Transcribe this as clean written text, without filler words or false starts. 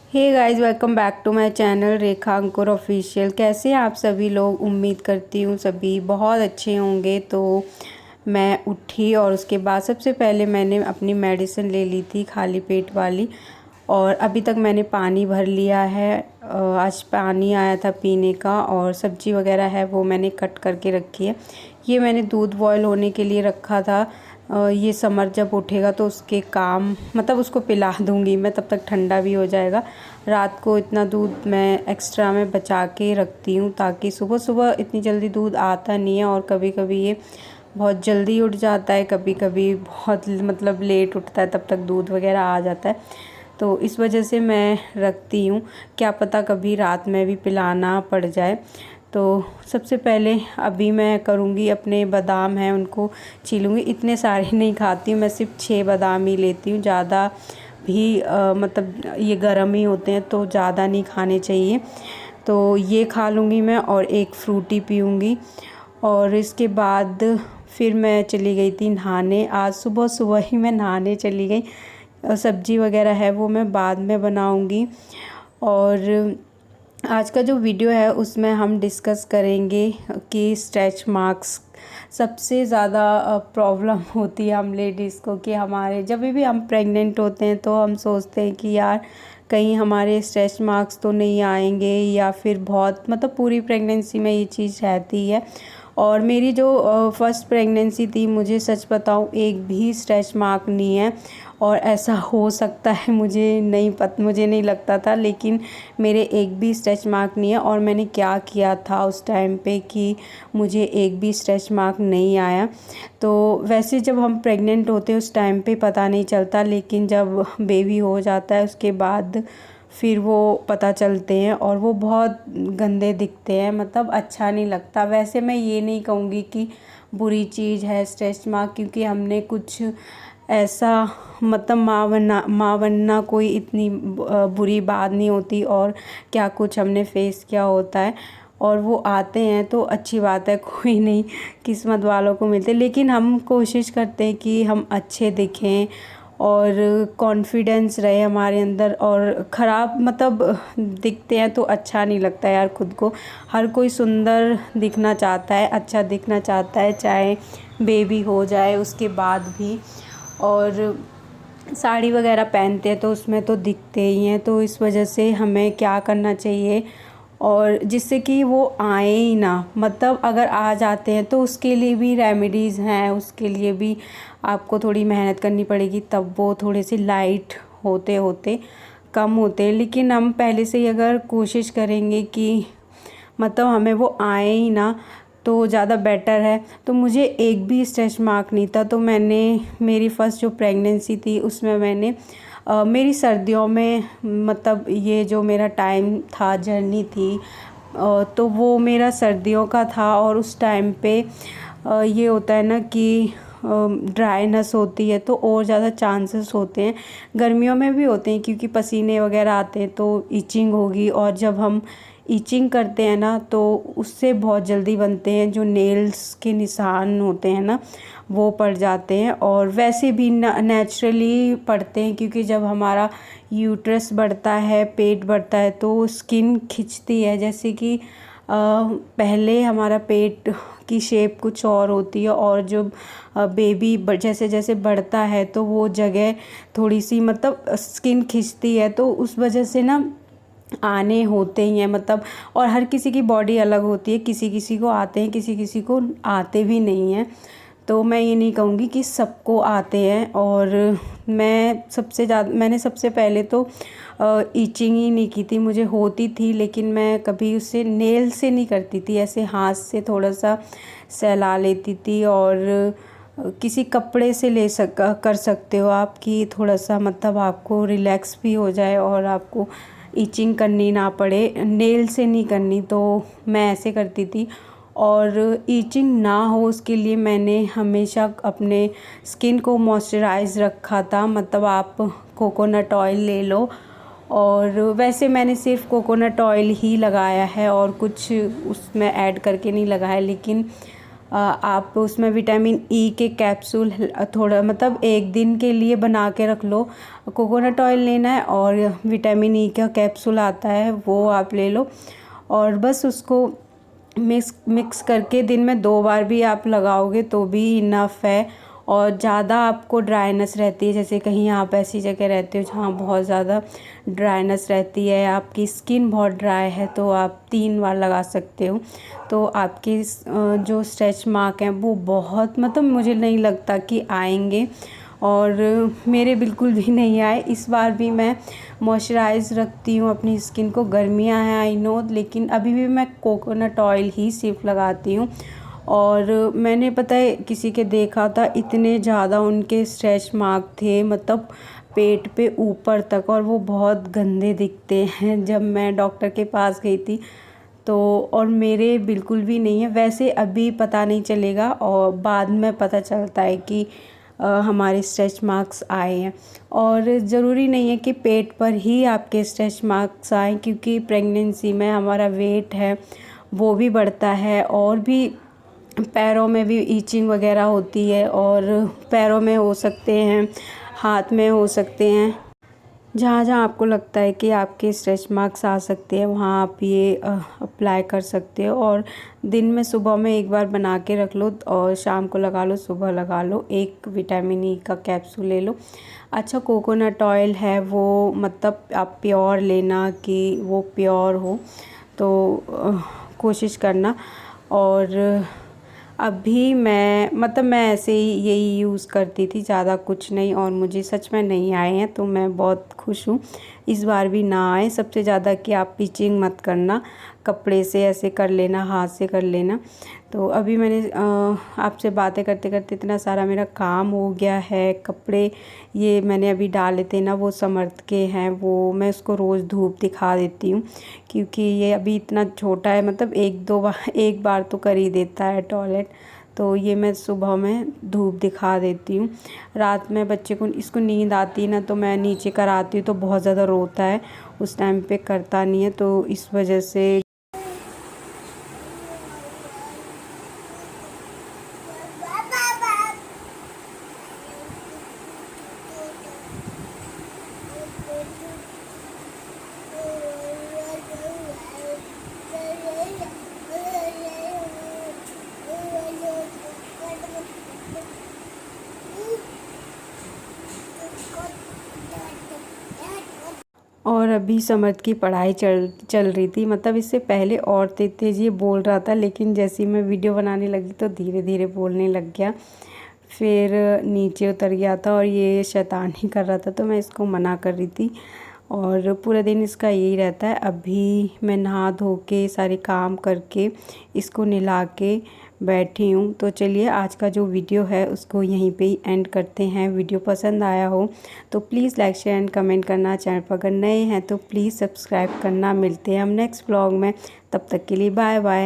Hey guys, welcome back to my channel Rekha Ankur official. कैसे हैं आप सभी लोग? उम्मीद करती हूँ सभी बहुत अच्छे होंगे। तो मैं उठी और उसके बाद सबसे पहले मैंने अपनी मेडिसिन ले ली थी खाली पेट वाली, और अभी तक मैंने पानी भर लिया है। आज पानी आया था पीने का, और सब्ज़ी वगैरह है वो मैंने कट करके रखी है। ये मैंने दूध बॉयल होने के लिए रखा था। ये समर जब उठेगा तो उसके काम मतलब उसको पिला दूँगी मैं, तब तक ठंडा भी हो जाएगा। रात को इतना दूध मैं एक्स्ट्रा में बचा के रखती हूँ ताकि सुबह सुबह इतनी जल्दी दूध आता नहीं है, और कभी कभी ये बहुत जल्दी उठ जाता है, कभी कभी बहुत मतलब लेट उठता है, तब तक दूध वगैरह आ जाता है। तो इस वजह से मैं रखती हूँ, क्या पता कभी रात में भी पिलाना पड़ जाए। तो सबसे पहले अभी मैं करूँगी, अपने बादाम हैं उनको छीलूँगी। इतने सारे नहीं खाती हूँ मैं, सिर्फ 6 बादाम ही लेती हूँ। ज़्यादा भी मतलब ये गर्म ही होते हैं तो ज़्यादा नहीं खाने चाहिए। तो ये खा लूँगी मैं, और एक फ्रूटी पीऊँगी। और इसके बाद फिर मैं चली गई थी नहाने। आज सुबह सुबह ही मैं नहाने चली गई। सब्ज़ी वगैरह है वो मैं बाद में बनाऊँगी। और आज का जो वीडियो है उसमें हम डिस्कस करेंगे कि स्ट्रेच मार्क्स सबसे ज़्यादा प्रॉब्लम होती है हम लेडीज़ को, कि हमारे जब भी हम प्रेग्नेंट होते हैं तो हम सोचते हैं कि यार कहीं हमारे स्ट्रेच मार्क्स तो नहीं आएंगे, या फिर बहुत मतलब पूरी प्रेगनेंसी में ये चीज़ रहती है। और मेरी जो फर्स्ट प्रेगनेंसी थी, मुझे सच बताऊँ एक भी स्ट्रेच मार्क नहीं है। और ऐसा हो सकता है, मुझे नहीं लगता था, लेकिन मेरे एक भी स्ट्रेच मार्क नहीं है। और मैंने क्या किया था उस टाइम पे कि मुझे एक भी स्ट्रेच मार्क नहीं आया। तो वैसे जब हम प्रेग्नेंट होते हैं उस टाइम पे पता नहीं चलता, लेकिन जब बेबी हो जाता है उसके बाद फिर वो पता चलते हैं, और वो बहुत गंदे दिखते हैं, मतलब अच्छा नहीं लगता। वैसे मैं ये नहीं कहूँगी कि बुरी चीज़ है स्ट्रेच मार्क, क्योंकि हमने कुछ ऐसा मतलब माँ बनना कोई इतनी बुरी बात नहीं होती, और क्या कुछ हमने फेस किया होता है, और वो आते हैं तो अच्छी बात है, कोई नहीं किस्मत वालों को मिलते। लेकिन हम कोशिश करते हैं कि हम अच्छे दिखें और कॉन्फिडेंस रहे हमारे अंदर, और ख़राब मतलब दिखते हैं तो अच्छा नहीं लगता यार खुद को। हर कोई सुंदर दिखना चाहता है, अच्छा दिखना चाहता है, चाहे बेबी हो जाए उसके बाद भी। और साड़ी वगैरह पहनते हैं तो उसमें तो दिखते ही हैं। तो इस वजह से हमें क्या करना चाहिए, और जिससे कि वो आए ही ना, मतलब अगर आ जाते हैं तो उसके लिए भी रेमेडीज़ हैं, उसके लिए भी आपको थोड़ी मेहनत करनी पड़ेगी, तब वो थोड़े से लाइट होते होते कम होते हैं। लेकिन हम पहले से ही अगर कोशिश करेंगे कि मतलब हमें वो आए ही ना, तो ज़्यादा बेटर है। तो मुझे एक भी स्ट्रेच मार्क नहीं था। तो मैंने मेरी फ़र्स्ट जो प्रेगनेंसी थी उसमें मैंने मेरी सर्दियों में मतलब ये जो मेरा टाइम था, जर्नी थी, तो वो मेरा सर्दियों का था। और उस टाइम पे ये होता है ना कि ड्राइनेस होती है तो और ज़्यादा चांसेस होते हैं। गर्मियों में भी होते हैं क्योंकि पसीने वगैरह आते हैं तो ईचिंग होगी, और जब हम ईचिंग करते हैं ना तो उससे बहुत जल्दी बनते हैं, जो नेल्स के निशान होते हैं ना वो पड़ जाते हैं। और वैसे भी नेचुरली पड़ते हैं, क्योंकि जब हमारा यूट्रस बढ़ता है, पेट बढ़ता है, तो स्किन खिंचती है। जैसे कि पहले हमारा पेट की शेप कुछ और होती है, और जो बेबी जैसे जैसे बढ़ता है तो वो जगह थोड़ी सी मतलब स्किन खिंचती है, तो उस वजह से ना आने होते ही हैं मतलब। और हर किसी की बॉडी अलग होती है, किसी किसी को आते हैं, किसी किसी को आते भी नहीं हैं। तो मैं ये नहीं कहूँगी कि सबको आते हैं। और मैंने सबसे पहले तो ईचिंग ही नहीं की थी, मुझे होती थी, लेकिन मैं कभी उससे नेल से नहीं करती थी, ऐसे हाथ से थोड़ा सा सहला लेती थी। और किसी कपड़े से कर सकते हो आप, कि थोड़ा सा मतलब आपको रिलैक्स भी हो जाए और आपको ईचिंग करनी ना पड़े, नेल से नहीं करनी। तो मैं ऐसे करती थी। और ईचिंग ना हो उसके लिए मैंने हमेशा अपने स्किन को मॉइस्चराइज़ रखा था। मतलब आप कोकोनट ऑयल ले लो, और वैसे मैंने सिर्फ कोकोनट ऑयल ही लगाया है और कुछ उसमें ऐड करके नहीं लगाया। लेकिन आप उसमें विटामिन ई के कैप्सूल थोड़ा मतलब एक दिन के लिए बना के रख लो। कोकोनट ऑयल लेना है और विटामिन ई का कैप्सूल आता है वो आप ले लो, और बस उसको मिक्स करके दिन में 2 बार भी आप लगाओगे तो भी इनफ है। और ज़्यादा आपको ड्राइनेस रहती है, जैसे कहीं आप ऐसी जगह रहते हो जहाँ बहुत ज़्यादा ड्राइनेस रहती है, आपकी स्किन बहुत ड्राई है, तो आप 3 बार लगा सकते हो। तो आपके जो स्ट्रेच मार्क हैं वो बहुत मतलब मुझे नहीं लगता कि आएंगे, और मेरे बिल्कुल भी नहीं आए। इस बार भी मैं मॉइस्चराइज़ रखती हूँ अपनी स्किन को। गर्मियाँ हैं आई नो, लेकिन अभी भी मैं कोकोनट ऑयल ही सिर्फ लगाती हूँ। और मैंने पता है किसी के देखा था, इतने ज़्यादा उनके स्ट्रेच मार्क थे मतलब पेट पे ऊपर तक, और वो बहुत गंदे दिखते हैं। जब मैं डॉक्टर के पास गई थी तो, और मेरे बिल्कुल भी नहीं है। वैसे अभी पता नहीं चलेगा और बाद में पता चलता है कि हमारे स्ट्रेच मार्क्स आए हैं। और ज़रूरी नहीं है कि पेट पर ही आपके स्ट्रेच मार्क्स आए, क्योंकि प्रेगनेंसी में हमारा वेट है वो भी बढ़ता है, और भी पैरों में भी ईचिंग वगैरह होती है, और पैरों में हो सकते हैं, हाथ में हो सकते हैं। जहाँ जहाँ आपको लगता है कि आपके स्ट्रेच मार्क्स आ सकते हैं वहाँ आप ये अप्लाई कर सकते हो। और दिन में सुबह में एक बार बना के रख लो और शाम को लगा लो, सुबह लगा लो। एक विटामिन ई का कैप्सूल ले लो। अच्छा, कोकोनट ऑयल है वो मतलब आप प्योर लेना कि वो प्योर हो, तो कोशिश करना। और अभी मैं मतलब मैं ऐसे ही यही यूज़ करती थी, ज़्यादा कुछ नहीं, और मुझे सच में नहीं आए हैं तो मैं बहुत खुश हूँ। इस बार भी ना आए। सबसे ज़्यादा कि आप पिचिंग मत करना, कपड़े से ऐसे कर लेना, हाथ से कर लेना। तो अभी मैंने आपसे बातें करते करते इतना सारा मेरा काम हो गया है। कपड़े ये मैंने अभी डाले थे ना, वो समर्थ के हैं, वो मैं उसको रोज़ धूप दिखा देती हूँ, क्योंकि ये अभी इतना छोटा है, मतलब एक बार तो कर ही देता है टॉयलेट। तो ये मैं सुबह में धूप दिखा देती हूँ। रात में बच्चे को इसको नींद आती है ना, तो मैं नीचे कराती हूँ तो बहुत ज़्यादा रोता है, उस टाइम पे करता नहीं है, तो इस वजह से। और अभी समर्थ की पढ़ाई चल रही थी, मतलब इससे पहले और तेज ये बोल रहा था, लेकिन जैसे ही मैं वीडियो बनाने लगी तो धीरे धीरे बोलने लग गया। फिर नीचे उतर गया था और ये शैतानी कर रहा था, तो मैं इसको मना कर रही थी, और पूरा दिन इसका यही रहता है। अभी मैं नहा धो के सारे काम करके इसको नहला के बैठी हूँ। तो चलिए आज का जो वीडियो है उसको यहीं पे ही एंड करते हैं। वीडियो पसंद आया हो तो please like share and comment करना। चैनल पर अगर नए हैं तो प्लीज़ सब्सक्राइब करना। मिलते हैं हम नेक्स्ट व्लॉग में, तब तक के लिए बाय बाय।